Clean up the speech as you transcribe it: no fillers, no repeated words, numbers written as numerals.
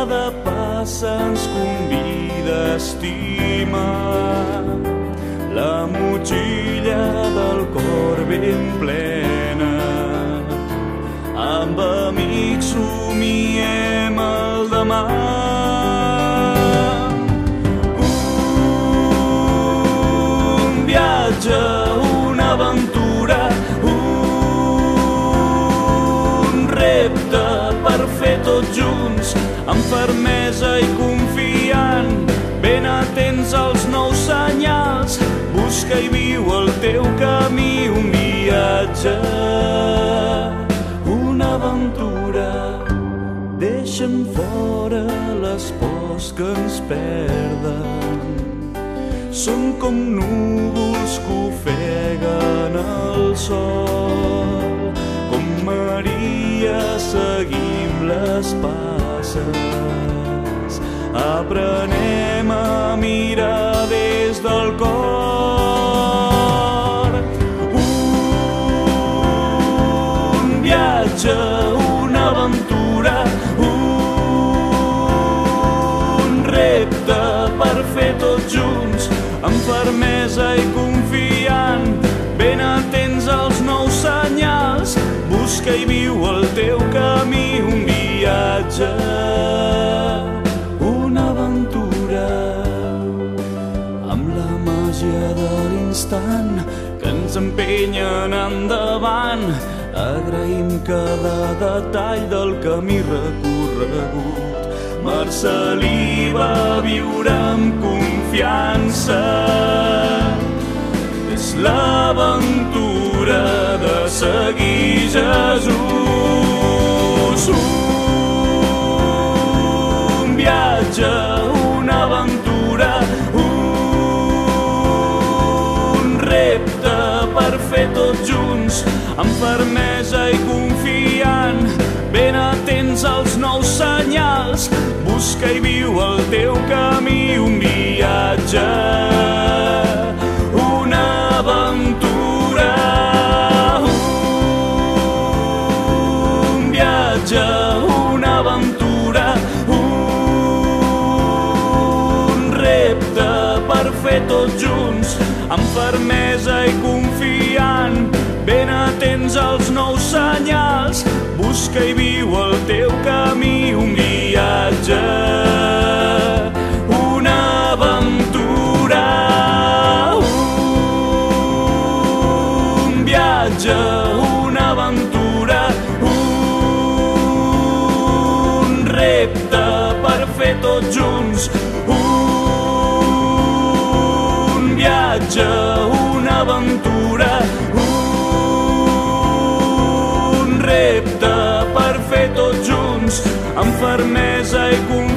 cada passa ens convida a estimar. La motxilla del cor ben plena, amb amics somiem el demà. Un viatge, una aventura, un repte per fer tots junts, amb fermesa i confiant, ben atents als nous senyals. Busca i viu el teu camí, un viatge, una aventura. Deixa'm fora les pors que ens perden, són com núvols que ofeguen el sol. Com Maria seguim les passes, aprenem a mirar des del cor. Un viatge, una aventura, un repte per fer tots junts, amb fermesa i confiant, ben atents als nous senyals. Busca i viu el teu camí, un viatge, una aventura. Amb la màgia de l'instant que ens empenya a anar endavant, agraïm cada detall del camí recorregut. Marcel·lí va viure amb confiança, és l'aventura de seguir Jesús. Un viatge, una aventura, un repte per fer tots junts, amb fermesa i confiant, ben atents als nous senyals. Busca i viu el teu camí, un viatge, una aventura. Un viatge, una aventura, un repte per fer tots junts, amb fermesa i confiant, ben atents als nous senyals. Busca i viu el teu camí, un viatge, una aventura. Un viatge, una aventura, un repte per fer tots junts. Un viatge, una aventura, un repte per fer tots junts, amb fermesa i confiança,